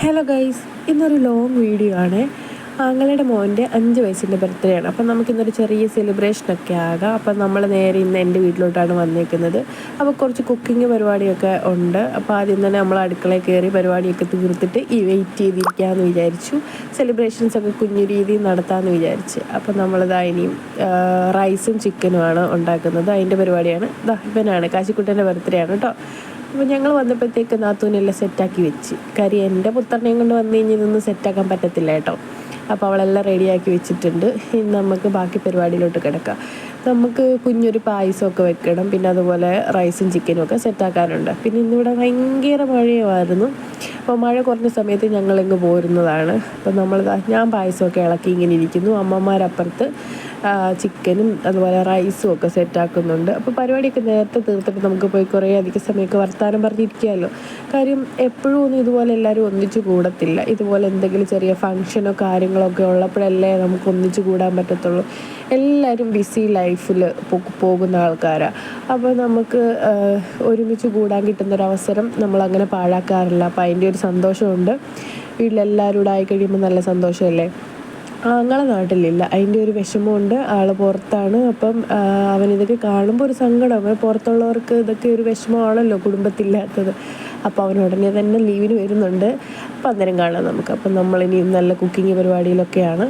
Hello guys, ഇന്നൊരു long video ആണ്. ആങ്ങളുടെ മോൻ്റെ 5 വയസ്സിൻ്റെ ബർത്ത്ഡേ ആണ്. അപ്പം നമുക്കിന്നൊരു ചെറിയ സെലിബ്രേഷനൊക്കെ ആകാം. അപ്പം നമ്മൾ നേരെ ഇന്ന് എൻ്റെ വീട്ടിലോട്ടാണ് വന്നേക്കുന്നത്. അപ്പോൾ കുറച്ച് കുക്കിംഗ് പരിപാടിയൊക്കെ ഉണ്ട്. അപ്പോൾ ആദ്യം തന്നെ നമ്മൾ അടുക്കളയിൽ കയറി പരിപാടിയൊക്കെ തീർത്തിട്ട് വെയിറ്റ് ചെയ്തിരിക്കാമെന്ന് വിചാരിച്ചു. സെലിബ്രേഷൻസൊക്കെ കുഞ്ഞു രീതിയിൽ നടത്താമെന്ന് വിചാരിച്ച്. അപ്പം നമ്മളിതാ ഇനിയും റൈസും ചിക്കനുമാണ് ഉണ്ടാക്കുന്നത്. അതിൻ്റെ പരിപാടിയാണ്. ഇവനാണ് കാശിക്കുട്ടൻ്റെ ബർത്ത്ഡേ ആണ് കേട്ടോ. അപ്പോൾ ഞങ്ങൾ വന്നപ്പോഴത്തേക്ക് നാത്തൂനെല്ലാം സെറ്റാക്കി വെച്ച്. കാര്യം എൻ്റെ പുത്രനെയും കൊണ്ട് വന്നു കഴിഞ്ഞാൽ ഇതൊന്നും സെറ്റാക്കാൻ പറ്റത്തില്ല കേട്ടോ. അപ്പോൾ അവളെല്ലാം റെഡിയാക്കി വെച്ചിട്ടുണ്ട്. ഇനി നമുക്ക് ബാക്കി പരിപാടിയിലോട്ട് കിടക്കാം. നമുക്ക് കുഞ്ഞൊരു പായസമൊക്കെ വെക്കണം. പിന്നെ അതുപോലെ റൈസും ചിക്കനും ഒക്കെ സെറ്റാക്കാനുണ്ട്. പിന്നെ ഇന്നിവിടെ ഭയങ്കര മഴയുമായിരുന്നു. അപ്പോൾ മഴ കുറഞ്ഞ സമയത്ത് ഞങ്ങളിങ്ങ് പോരുന്നതാണ്. അപ്പോൾ ഞാൻ പായസമൊക്കെ ഇളക്കി ഇങ്ങനെ ഇരിക്കുന്നു. അമ്മമാരപ്പുറത്ത് ചിക്കനും അതുപോലെ റൈസും ഒക്കെ സെറ്റാക്കുന്നുണ്ട്. അപ്പോൾ പരിപാടിയൊക്കെ നേരത്തെ തീർത്തിട്ട് നമുക്ക് പോയി കുറേ അധികം സമയമൊക്കെ വർത്താനം പറഞ്ഞിരിക്കാമല്ലോ. കാര്യം എപ്പോഴും ഒന്നും ഇതുപോലെ എല്ലാവരും ഒന്നിച്ച് കൂടത്തില്ല. ഇതുപോലെ എന്തെങ്കിലും ചെറിയ ഫങ്ഷനോ കാര്യങ്ങളൊക്കെ ഉള്ളപ്പോഴല്ലേ നമുക്ക് ഒന്നിച്ച് കൂടാൻ പറ്റത്തുള്ളൂ. എല്ലാവരും ബിസി ലൈഫിൽ പോകുന്ന ആൾക്കാരാണ്. അപ്പോൾ നമുക്ക് ഒരുമിച്ച് കൂടാൻ കിട്ടുന്നൊരവസരം നമ്മളങ്ങനെ പാഴാക്കാറില്ല. അപ്പോൾ അതിൻ്റെ ഒരു സന്തോഷമുണ്ട്. വീട്ടിലെല്ലാവരും കൂടെ ആയിക്കഴിയുമ്പോൾ നല്ല സന്തോഷമല്ലേ. ആങ്ങളെ നാട്ടിലില്ല, അതിൻ്റെ ഒരു വിഷമമുണ്ട്. ആൾ പുറത്താണ്. അപ്പം അവനിതൊക്കെ കാണുമ്പോൾ ഒരു സങ്കടം. പുറത്തുള്ളവർക്ക് ഇതൊക്കെ ഒരു വിഷമമാണല്ലോ കുടുംബത്തില്ലാത്തത്. അപ്പോൾ അവൻ ഉടനെ തന്നെ ലീവിന് വരുന്നുണ്ട്. അപ്പം അന്നേരം കാണാം നമുക്ക്. അപ്പം നമ്മളിനി നല്ല കുക്കിംഗ് പരിപാടിയിലൊക്കെയാണ്.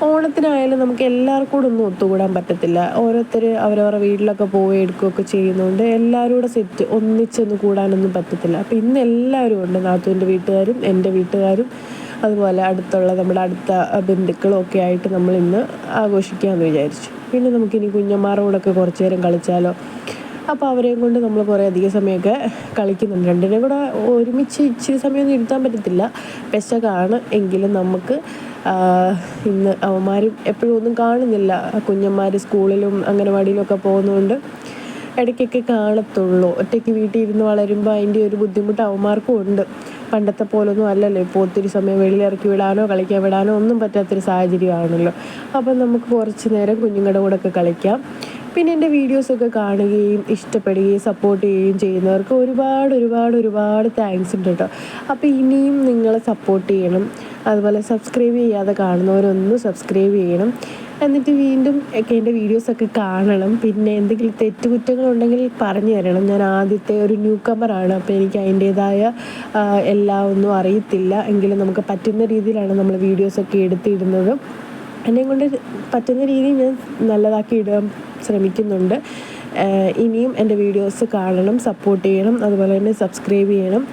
ഓണത്തിനായാലും നമുക്ക് എല്ലാവർക്കും കൂടെ ഒന്നും ഒത്തുകൂടാൻ പറ്റത്തില്ല. ഓരോരുത്തർ അവരവരുടെ വീട്ടിലൊക്കെ പോയി എടുക്കുകയൊക്കെ ചെയ്യുന്നതുകൊണ്ട് എല്ലാവരും കൂടെ ഒന്നിച്ചൊന്നും കൂടാനൊന്നും പറ്റത്തില്ല. അപ്പോൾ ഇന്ന് എല്ലാവരും ഉണ്ട്. നാത്തൂൻ്റെ വീട്ടുകാരും എൻ്റെ വീട്ടുകാരും അതുപോലെ നമ്മുടെ അടുത്ത ബന്ധുക്കളും ഒക്കെ ആയിട്ട് നമ്മൾ ഇന്ന് ആഘോഷിക്കാമെന്ന് വിചാരിച്ചു. പിന്നെ നമുക്കിനി കുഞ്ഞന്മാരോടൊക്കെ കുറച്ച് നേരം കളിച്ചാലോ. അപ്പോൾ അവരെയും കൊണ്ട് നമ്മൾ കുറേ അധികം സമയമൊക്കെ കളിക്കുന്നുണ്ട്. രണ്ടിനെയും കൂടെ ഒരുമിച്ച് ഇച്ചിരി സമയമൊന്നും ഇരുത്താൻ പറ്റത്തില്ല, പെശകാണ്. എങ്കിലും നമുക്ക് ഇന്ന് അവന്മാരും എപ്പോഴും ഒന്നും കാണുന്നില്ല. കുഞ്ഞന്മാർ സ്കൂളിലും അംഗനവാടിയിലും ഒക്കെ പോകുന്നതുകൊണ്ട് ഇടയ്ക്കൊക്കെ കാണത്തുള്ളൂ. ഒറ്റയ്ക്ക് വീട്ടിൽ ഇരുന്ന് വളരുമ്പോൾ അതിൻ്റെ ഒരു ബുദ്ധിമുട്ട് അവന്മാർക്കും ഉണ്ട്. പണ്ടത്തെ പോലൊന്നും അല്ലല്ലോ. ഇപ്പോൾ ഒത്തിരി സമയം വെളിയിലിറക്കി വിടാനോ കളിക്കാൻ വിടാനോ ഒന്നും പറ്റാത്തൊരു സാഹചര്യമാണല്ലോ. അപ്പം നമുക്ക് കുറച്ച് നേരം കുഞ്ഞുങ്ങളുടെ കൂടെ ഒക്കെ കളിക്കാം. പിന്നെ എൻ്റെ വീഡിയോസൊക്കെ കാണുകയും ഇഷ്ടപ്പെടുകയും സപ്പോർട്ട് ചെയ്യുകയും ചെയ്യുന്നവർക്ക് ഒരുപാട് ഒരുപാട് ഒരുപാട് താങ്ക്സ് ഉണ്ട് കേട്ടോ. അപ്പോൾ ഇനിയും നിങ്ങളെ സപ്പോർട്ട് ചെയ്യണം. അതുപോലെ സബ്സ്ക്രൈബ് ചെയ്യാതെ കാണുന്നവരൊന്ന് സബ്സ്ക്രൈബ് ചെയ്യണം. എന്നിട്ട് വീണ്ടും ഒക്കെ എൻ്റെ വീഡിയോസൊക്കെ കാണണം. പിന്നെ എന്തെങ്കിലും തെറ്റുകുറ്റങ്ങളുണ്ടെങ്കിൽ പറഞ്ഞു തരണം. ഞാൻ ആദ്യത്തെ ഒരു ന്യൂ കമറാണ്. അപ്പോൾ എനിക്ക് അതിൻ്റേതായ എല്ലാം ഒന്നും അറിയത്തില്ല. എങ്കിലും നമുക്ക് പറ്റുന്ന രീതിയിലാണ് നമ്മൾ വീഡിയോസൊക്കെ എടുത്തിടുന്നത്. എന്നെയും കൊണ്ട് പറ്റുന്ന രീതിയിൽ ഞാൻ നല്ലതാക്കി ഇടാൻ ശ്രമിക്കുന്നുണ്ട്. ഇനിയും എൻ്റെ വീഡിയോസ് കാണണം, സപ്പോർട്ട് ചെയ്യണം, അതുപോലെ തന്നെ സബ്സ്ക്രൈബ് ചെയ്യണം.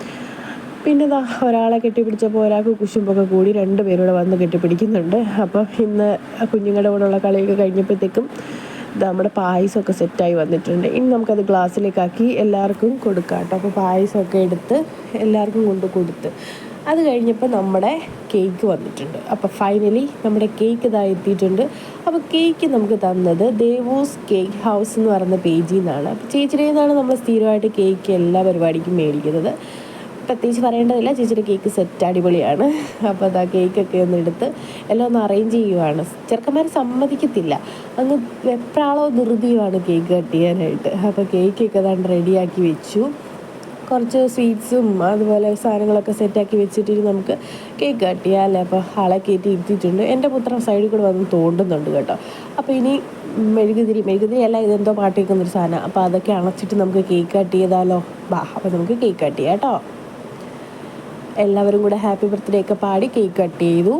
പിന്നെ ഒരാളെ കെട്ടിപ്പിടിച്ചപ്പോൾ ഒരാൾക്ക് കുശുമ്പൊക്കെ കൂടി 2 പേരൂടെ വന്ന് കെട്ടിപ്പിടിക്കുന്നുണ്ട്. അപ്പോൾ ഇന്ന് കുഞ്ഞുങ്ങളുടെ കൂടെയുള്ള കളിയൊക്കെ കഴിഞ്ഞപ്പോഴത്തേക്കും നമ്മുടെ പായസമൊക്കെ സെറ്റായി വന്നിട്ടുണ്ട്. ഇനി നമുക്കത് ഗ്ലാസ്സിലേക്കാക്കി എല്ലാവർക്കും കൊടുക്കാം കേട്ടോ. അപ്പോൾ പായസമൊക്കെ എടുത്ത് എല്ലാവർക്കും കൊടുത്ത് അത് കഴിഞ്ഞപ്പോൾ നമ്മുടെ കേക്ക് വന്നിട്ടുണ്ട്. അപ്പോൾ ഫൈനലി നമ്മുടെ കേക്ക് എത്തിയിട്ടുണ്ട്. അപ്പോൾ കേക്ക് നമുക്ക് തന്നത് ദേവൂസ് കേക്ക് ഹൗസ് എന്ന് പറയുന്ന പേജിൽ നിന്നാണ്. അപ്പോൾ ചേച്ചിയുടെ നിന്നാണ് നമ്മൾ സ്ഥിരമായിട്ട് കേക്ക് എല്ലാ പരിപാടിക്കും മേടിക്കുന്നത്. പ്രത്യേകിച്ച് പറയേണ്ടതില്ല, ചേച്ചിയുടെ കേക്ക് സെറ്റ് അടിപൊളിയാണ്. അപ്പോൾ കേക്കൊക്കെ ഒന്ന് എടുത്ത് എല്ലാം ഒന്ന് അറേഞ്ച് ചെയ്യുവാണ്. ചെറുക്കന്മാർ സമ്മതിക്കത്തില്ല, അങ്ങ് വെപ്രാളോ ധൃതിയുമാണ് കേക്ക് കട്ട് ചെയ്യാനായിട്ട്. അപ്പോൾ കേക്കൊക്കെ റെഡിയാക്കി വെച്ചു. കുറച്ച് സ്വീറ്റ്സും അതുപോലെ സാധനങ്ങളൊക്കെ സെറ്റാക്കി വെച്ചിട്ട് നമുക്ക് കേക്ക് കട്ട് ചെയ്യാം അല്ലേ. അപ്പോൾ ആളെ കയറ്റി ഇരുത്തിയിട്ടുണ്ട്. എൻ്റെ പുത്രൻ സൈഡിൽ കൂടെ വന്ന് തോണ്ടുന്നുണ്ട് കേട്ടോ. അപ്പോൾ ഇനി മെഴുകുതിരി അല്ല, ഇതെന്തോ പാട്ട് കേൾക്കുന്നൊരു സാധനം. അപ്പോൾ അതൊക്കെ അണച്ചിട്ട് നമുക്ക് കേക്ക് കട്ട് ചെയ്താലോ. അപ്പോൾ നമുക്ക് കേക്ക് കട്ട് ചെയ്യാം കേട്ടോ. എല്ലാവരും കൂടെ ഹാപ്പി ബർത്ത്ഡേ ഒക്കെ പാടി കേക്ക് കട്ട് ചെയ്തു.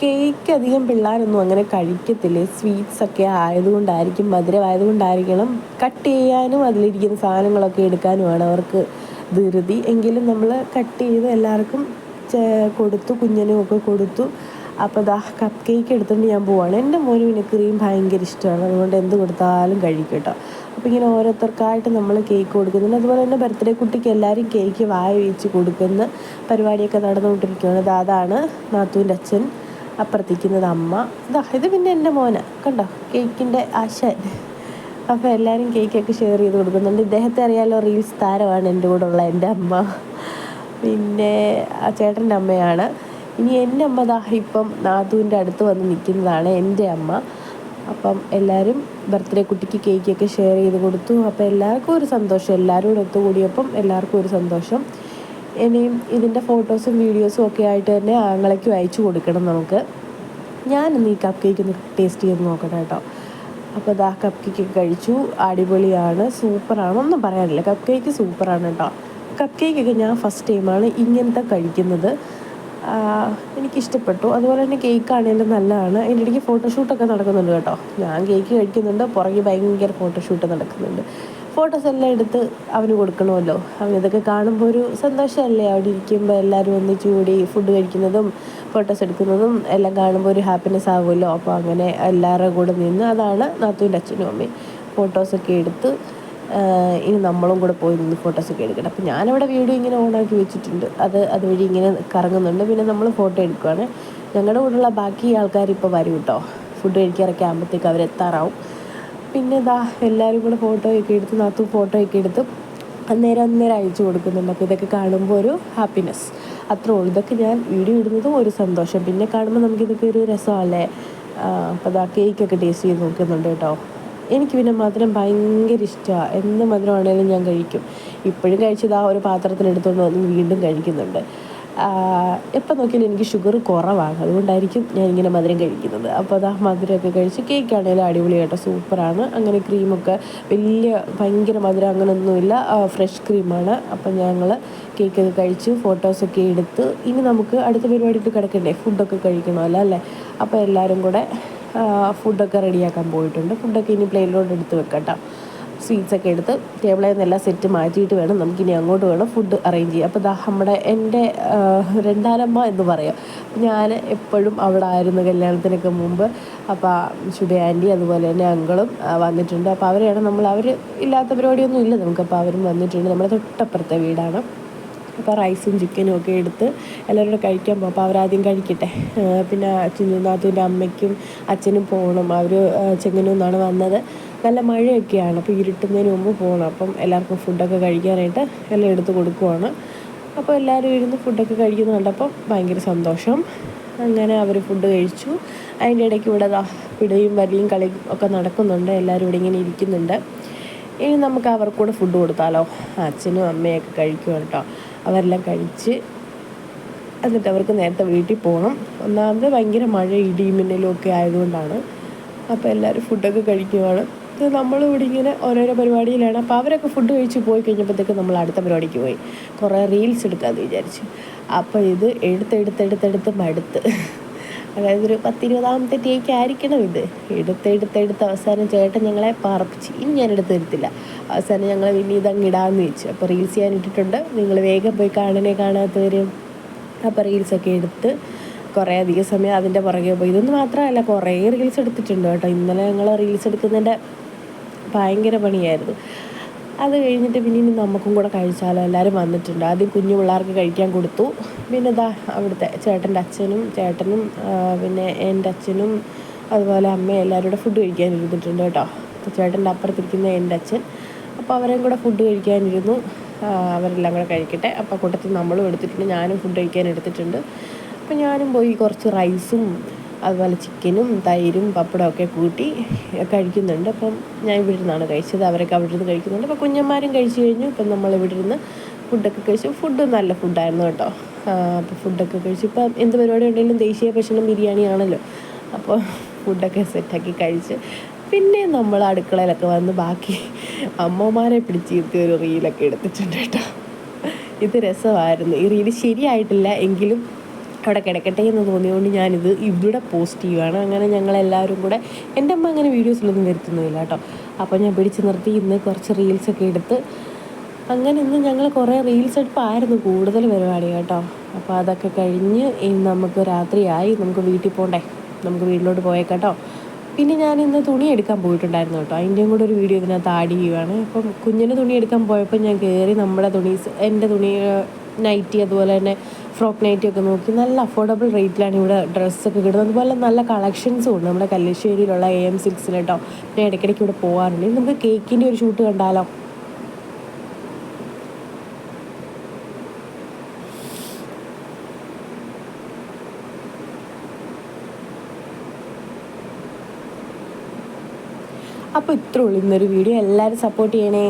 കേക്ക് അധികം പിള്ളേരൊന്നും അങ്ങനെ കഴിക്കത്തില്ല. സ്വീറ്റ്സൊക്കെ ആയതുകൊണ്ടായിരിക്കും, മധുരമായതുകൊണ്ടായിരിക്കണം. കട്ട് ചെയ്യാനും അതിലിരിക്കുന്ന സാധനങ്ങളൊക്കെ എടുക്കാനുമാണ് അവർക്ക് ധൃതി. എങ്കിലും നമ്മൾ കട്ട് ചെയ്ത് എല്ലാവർക്കും കൊടുത്തു, കുഞ്ഞിനും ഒക്കെ കൊടുത്തു. അപ്പോൾ കപ്പ് കേക്ക് എടുത്തുകൊണ്ട് ഞാൻ പോവാണ്. എൻ്റെ മോന് പിന്നെ ക്രീം ഭയങ്കര ഇഷ്ടമാണ്, അതുകൊണ്ട് എന്ത് കൊടുത്താലും കഴിക്കും കേട്ടോ. അപ്പോൾ ഇങ്ങനെ ഓരോരുത്തർക്കായിട്ട് നമ്മൾ കേക്ക് കൊടുക്കുന്നുണ്ട്. അതുപോലെ തന്നെ ബർത്ത്ഡേ കുട്ടിക്ക് എല്ലാവരും കേക്ക് വായ വെച്ച് കൊടുക്കുന്ന പരിപാടിയൊക്കെ നടന്നുകൊണ്ടിരിക്കുകയാണ്. അതാണ് നാത്തൂൻ്റെ അച്ഛൻ, അപ്പുറത്തിരിക്കുന്നത് അമ്മ. ഇത് പിന്നെ എൻ്റെ മോന് കണ്ടോ, കേക്കിൻ്റെ ആശാൻ. അപ്പോൾ എല്ലാവരും കേക്കൊക്കെ ഷെയർ ചെയ്ത് കൊടുക്കുന്നുണ്ട്. ഇദ്ദേഹത്തെ അറിയാലോ, റീൽസ് താരമാണ് എൻ്റെ കൂടെ ഉള്ള എൻ്റെ അമ്മ. പിന്നെ ആ ചേട്ടൻ്റെ അമ്മയാണ്. ഇനി എൻ്റെ അമ്മ ഇപ്പം നാത്തൂൻ്റെ അടുത്ത് വന്ന് നിൽക്കുന്നതാണ് എൻ്റെ അമ്മ. അപ്പം എല്ലാവരും ബർത്ത്ഡേ കുട്ടിക്ക് കേക്കൊക്കെ ഷെയർ ചെയ്ത് കൊടുത്തു. അപ്പോൾ എല്ലാവർക്കും ഒരു സന്തോഷം, എല്ലാവരും കൂടെ ഒത്തുകൂടിയപ്പം എല്ലാവർക്കും ഒരു സന്തോഷം. ഇനിയും ഇതിൻ്റെ ഫോട്ടോസും വീഡിയോസും ഒക്കെ ആയിട്ട് തന്നെ ആങ്ങളയ്ക്കും അയച്ചു കൊടുക്കണം നമുക്ക്. ഞാനിന്ന് ഈ കപ്പ് കേക്ക് ഒന്ന് ടേസ്റ്റ് ചെയ്ത് നോക്കട്ടെ കേട്ടോ. അപ്പോൾ ഇതാ കപ്പ് കേക്ക് കഴിച്ചു, അടിപൊളിയാണ്, സൂപ്പറാണ്, ഒന്നും പറയാനില്ല. കപ്പ് കേക്ക് സൂപ്പറാണ് കേട്ടോ. കപ്പ് കേക്കൊക്കെ ഞാൻ ഫസ്റ്റ് ടൈമാണ് ഇങ്ങനത്തെ കഴിക്കുന്നത്. എനിക്കിഷ്ടപ്പെട്ടു. അതുപോലെ തന്നെ കേക്കാണെങ്കിലും നല്ലതാണ്. അതിൻ്റെ ഇടയ്ക്ക് ഫോട്ടോഷൂട്ടൊക്കെ നടക്കുന്നുണ്ട് കേട്ടോ. ഞാൻ കേക്ക് കഴിക്കുന്നുണ്ട്, പുറകെ ഭയങ്കര ഫോട്ടോഷൂട്ട് നടക്കുന്നുണ്ട്. ഫോട്ടോസ് എല്ലാം എടുത്ത് അവന് കൊടുക്കണമല്ലോ. അവനിതൊക്കെ കാണുമ്പോൾ ഒരു സന്തോഷമല്ലേ, അവിടെ ഇരിക്കുമ്പോൾ എല്ലാവരും ഒന്നിച്ച് കൂടി ഫുഡ് കഴിക്കുന്നതും ഫോട്ടോസ് എടുക്കുന്നതും എല്ലാം കാണുമ്പോൾ ഒരു ഹാപ്പിനെസ് ആകുമല്ലോ. അപ്പോൾ അങ്ങനെ എല്ലാവരുടെ കൂടെ നിന്ന് അതാണ് നാത്തൂൻ്റെ അച്ഛനും അമ്മയും ഫോട്ടോസൊക്കെ എടുത്ത്. ഇനി നമ്മളും കൂടെ പോയി നിന്ന് ഫോട്ടോസൊക്കെ എടുക്കണം. അപ്പോൾ ഞാനവിടെ വീഡിയോ ഇങ്ങനെ ഓണാക്കി വെച്ചിട്ടുണ്ട്, അതുവഴി ഇങ്ങനെ കറങ്ങുന്നുണ്ട്. പിന്നെ നമ്മൾ ഫോട്ടോ എടുക്കുകയാണ്. ഞങ്ങളുടെ കൂടെയുള്ള ബാക്കി ആൾക്കാർ ഇപ്പോൾ വരും കേട്ടോ. ഫുഡ് കഴിക്കാറൊക്കെ ആകുമ്പോഴത്തേക്ക് അവരെത്താറാവും. പിന്നെ ഇതാ എല്ലാവരും കൂടെ ഫോട്ടോയൊക്കെ എടുത്ത്, നാത്തു ഫോട്ടോയൊക്കെ എടുത്ത് അന്നേരം അയച്ചു കൊടുക്കുന്നുണ്ട്. അപ്പോൾ ഇതൊക്കെ കാണുമ്പോൾ ഒരു ഹാപ്പിനെസ്, അത്രേ ഉള്ളൂ. ഇതൊക്കെ ഞാൻ വീഡിയോ ഇടുന്നതും ഒരു സന്തോഷം, പിന്നെ കാണുമ്പോൾ നമുക്കിതൊക്കെ ഒരു രസമല്ലേ. അപ്പോൾ ഇതാ കേക്കൊക്കെ ടേസ്റ്റ് ചെയ്ത് നോക്കുന്നുണ്ട് കേട്ടോ. എനിക്ക് പിന്നെ മധുരം ഭയങ്കര ഇഷ്ടമാണ്. എന്ത് മധുരമാണേലും ഞാൻ കഴിക്കും. ഇപ്പോഴും കഴിച്ചത് ആ ഒരു പാത്രത്തിലെടുത്തുകൊണ്ട് വന്ന് വീണ്ടും കഴിക്കുന്നുണ്ട്. എപ്പോൾ നോക്കിയാലും എനിക്ക് ഷുഗർ കുറവാണ്, അതുകൊണ്ടായിരിക്കും ഞാൻ ഇങ്ങനെ മധുരം കഴിക്കുന്നത്. അപ്പോൾ അതാ മധുരമൊക്കെ കഴിച്ച്, കേക്കാണെങ്കിലും അടിപൊളിയായിട്ട് സൂപ്പറാണ്. അങ്ങനെ ക്രീമൊക്കെ ഭയങ്കര മധുരം അങ്ങനെയൊന്നുമില്ല, ഫ്രഷ് ക്രീമാണ്. അപ്പം ഞങ്ങൾ കേക്കൊക്കെ കഴിച്ച് ഫോട്ടോസൊക്കെ എടുത്ത് ഇനി നമുക്ക് അടുത്ത പരിപാടിയിട്ട് കിടക്കണ്ടേ, ഫുഡൊക്കെ കഴിക്കണമല്ലോ അല്ലേ. അപ്പോൾ എല്ലാവരും കൂടെ ഫുഡൊക്കെ റെഡിയാക്കാൻ പോയിട്ടുണ്ട്. ഫുഡൊക്കെ ഇനി പ്ലേറ്റിലോട്ട് എടുത്ത് വെക്കട്ടോ. സ്വീറ്റ്സൊക്കെ എടുത്ത് ടേബിളിൽ നിന്നെല്ലാം സെറ്റ് മാറ്റിയിട്ട് വേണം നമുക്കിനി അങ്ങോട്ട് വേണം ഫുഡ് അറേഞ്ച് ചെയ്യാം. അപ്പോൾ എൻ്റെ രണ്ടാനമ്മ എന്ന് പറയാം. ഞാൻ എപ്പോഴും അവിടെ ആയിരുന്നു കല്യാണത്തിനൊക്കെ മുമ്പ്. അപ്പോൾ ശുഭ ആൻറ്റി അതുപോലെ തന്നെ അങ്കിളും വന്നിട്ടുണ്ട്. അപ്പോൾ അവരെയാണ് അവർ ഇല്ലാത്ത പരിപാടിയൊന്നും ഇല്ല നമുക്ക്. അപ്പോൾ അവരും വന്നിട്ടുണ്ട്. നമ്മുടെ തൊട്ടപ്പുറത്തെ വീടാണ്. അപ്പോൾ റൈസും ചിക്കനും ഒക്കെ എടുത്ത് എല്ലാവരും കൂടെ കഴിക്കാൻ പോകും. അപ്പോൾ അവരാദ്യം കഴിക്കട്ടെ. പിന്നെ നാത്തൂൻ്റെ അമ്മയ്ക്കും അച്ഛനും പോകണം. അവർ ചെങ്ങന്നൂരിൽ നിന്നാണ് വന്നത്. നല്ല മഴയൊക്കെയാണ്, അപ്പോൾ ഇരുട്ടുന്നതിന് മുമ്പ് പോകണം. അപ്പം എല്ലാവർക്കും ഫുഡൊക്കെ കഴിക്കാനായിട്ട് എല്ലാം എടുത്ത് കൊടുക്കുവാണ്. അപ്പോൾ എല്ലാവരും ഇരുന്ന് ഫുഡൊക്കെ കഴിക്കുന്നത് കണ്ടപ്പം ഭയങ്കര സന്തോഷം. അങ്ങനെ അവർ ഫുഡ് കഴിച്ചു. അതിൻ്റെ ഇടയ്ക്ക് ഇവിടെ പിടിയും വലിയും കളിയും ഒക്കെ നടക്കുന്നുണ്ട്. എല്ലാവരും ഇവിടെ ഇങ്ങനെ ഇരിക്കുന്നുണ്ട്. ഇനി നമുക്ക് അവർക്കൂടെ ഫുഡ് കൊടുത്താലോ. അച്ഛനും അമ്മയൊക്കെ കഴിക്കും കേട്ടോ. അവരെല്ലാം കഴിച്ച് എന്നിട്ട് അവർക്ക് നേരത്തെ വീട്ടിൽ പോകണം. ഒന്നാമത് ഭയങ്കര മഴ ഇടിയും മിന്നലും ഒക്കെ ആയതുകൊണ്ടാണ്. അപ്പോൾ എല്ലാവരും ഫുഡൊക്കെ കഴിക്കുവാണ്. ഇത് നമ്മളിവിടെ ഇങ്ങനെ ഓരോരോ പരിപാടിയിലാണ്. അപ്പോൾ അവരൊക്കെ ഫുഡ് കഴിച്ച് പോയി കഴിഞ്ഞപ്പോഴത്തേക്ക് നമ്മൾ അടുത്ത പരിപാടിക്ക് പോയി. കുറേ റീൽസ് എടുക്കാമെന്ന് വിചാരിച്ചു. അപ്പോൾ ഇത് എടുത്ത് മടുത്ത്. അതായത് ഒരു 10-20 ടേക്ക് ആയിരിക്കണം ഇത്. എടുത്ത് അവസാനം ചേട്ടൻ ഞങ്ങളെ പാർപ്പിച്ച്. ഇനി ഞാൻ എടുത്ത് തരത്തില്ല. അവസാനം ഞങ്ങൾ പിന്നെ ഇതങ്ങ് ഇടാമെന്ന് വെച്ചു. അപ്പോൾ റീൽസ് ചെയ്യാൻ ഇട്ടിട്ടുണ്ട്, നിങ്ങൾ വേഗം പോയി കാണാത്തവർ. അപ്പോൾ റീൽസൊക്കെ എടുത്ത് കുറേ അധികം സമയം അതിൻ്റെ പുറകെ പോയി. ഇതൊന്നും മാത്രമല്ല, കുറേ റീൽസ് എടുത്തിട്ടുണ്ട് കേട്ടോ. ഇന്നലെ ഞങ്ങൾ റീൽസ് എടുക്കുന്നതിൻ്റെ ഭയങ്കര പണിയായിരുന്നു. അത് കഴിഞ്ഞിട്ട് പിന്നെ ഇനി നമുക്കും കൂടെ കഴിച്ചാലോ. എല്ലാവരും വന്നിട്ടുണ്ട്. ആദ്യം കുഞ്ഞു പിള്ളേർക്ക് കഴിക്കാൻ കൊടുത്തു. പിന്നെ അവിടുത്തെ ചേട്ടൻ്റെ അച്ഛനും പിന്നെ എൻ്റെ അച്ഛനും അതുപോലെ അമ്മയും എല്ലാവരും കൂടെ ഫുഡ് കഴിക്കാൻ ഇരുന്നിട്ടുണ്ട് കേട്ടോ. ചേട്ടൻ്റെ അപ്പുറത്തിരിക്കുന്ന എൻ്റെ അച്ഛൻ. അപ്പോൾ അവരെയും കൂടെ ഫുഡ് കഴിക്കാനിരുന്നു. അവരെല്ലാം കൂടെ കഴിക്കട്ടെ. അപ്പോൾ കൂട്ടത്തിൽ നമ്മളും എടുത്തിട്ടുണ്ട്, ഞാനും ഫുഡ് കഴിക്കാൻ എടുത്തിട്ടുണ്ട്. അപ്പോൾ ഞാനും പോയി കുറച്ച് റൈസും അതുപോലെ ചിക്കനും തൈരും പപ്പടമൊക്കെ കൂട്ടി കഴിക്കുന്നുണ്ട്. അപ്പം ഞാൻ ഇവിടെ ഇരുന്നാണ് കഴിച്ചത്, അവരൊക്കെ അവിടെ ഇരുന്ന് കഴിക്കുന്നുണ്ട്. അപ്പോൾ കുഞ്ഞന്മാരും കഴിച്ച് കഴിഞ്ഞു. ഇപ്പം നമ്മൾ ഇവിടെ ഇരുന്ന് ഫുഡൊക്കെ കഴിച്ചു. ഫുഡ് നല്ല ഫുഡായിരുന്നു കേട്ടോ. അപ്പോൾ ഫുഡൊക്കെ കഴിച്ചു. ഇപ്പം എന്ത് പരിപാടി ഉണ്ടെങ്കിലും ദേശീയ ഭക്ഷണം ബിരിയാണിയാണല്ലോ. അപ്പോൾ ഫുഡൊക്കെ സെറ്റാക്കി കഴിച്ച് പിന്നെ നമ്മൾ അടുക്കളയിലൊക്കെ വന്ന് ബാക്കി അമ്മമാരെ പിടിച്ചിരുത്തി ഒരു റീലൊക്കെ എടുത്തിട്ടുണ്ട് കേട്ടോ. ഇത് രസമായിരുന്നു. ഈ റീല് ശരിയായിട്ടില്ല എങ്കിലും അവിടെ കിടക്കട്ടെ എന്ന് തോന്നിയതുകൊണ്ട് ഞാനിത് ഇവിടെ പോസ്റ്റ് ചെയ്യുകയാണ്. അങ്ങനെ ഞങ്ങളെല്ലാവരും കൂടെ, എൻ്റെ അമ്മ അങ്ങനെ വീഡിയോസിലൊന്നും വരുത്തുന്നില്ല കേട്ടോ. അപ്പോൾ ഞാൻ പിടിച്ച് നിർത്തി ഇന്ന് കുറച്ച് റീൽസൊക്കെ എടുത്ത്. അങ്ങനെ ഇന്ന് ഞങ്ങൾ കുറേ റീൽസ് എടുപ്പായിരുന്നു കൂടുതൽ പരിപാടി കേട്ടോ. അപ്പോൾ അതൊക്കെ കഴിഞ്ഞ് ഇനി നമുക്ക് രാത്രിയായി, നമുക്ക് വീട്ടിൽ പോകണ്ടേ, നമുക്ക് വീട്ടിലോട്ട് പോയേക്കാട്ടോ. പിന്നെ ഞാനിന്ന് തുണി എടുക്കാൻ പോയിട്ടുണ്ടായിരുന്നു കേട്ടോ. അതിൻ്റെയും കൂടെ ഒരു വീഡിയോ ഇതിനകത്ത് ആഡ് ചെയ്യുകയാണ്. അപ്പം കുഞ്ഞിൻ്റെ തുണി എടുക്കാൻ പോയപ്പോൾ ഞാൻ കയറി നമ്മുടെ എൻ്റെ തുണി നൈറ്റി അതുപോലെ തന്നെ ഫ്രോക്ക് നൈറ്റിയൊക്കെ നോക്കി. നല്ല അഫോർഡബിൾ റേറ്റിലാണ് ഇവിടെ ഡ്രസ്സൊക്കെ കിട്ടുന്നത്. അതുപോലെ നല്ല കളക്ഷൻസും ഉണ്ട് നമ്മുടെ കല്ലിശ്ശേരിയിലുള്ള AM6 കേട്ടോ. ഞാൻ ഇടയ്ക്കിടയ്ക്ക് ഇവിടെ പോകാറുണ്ട്. നമുക്ക് കേക്കിൻ്റെ ഒരു ഷൂട്ട് കണ്ടാലോ. അപ്പോൾ ഇത്രേ ഉള്ളൂ ഇന്നൊരു വീഡിയോ. എല്ലാവരും സപ്പോർട്ട് ചെയ്യണേ.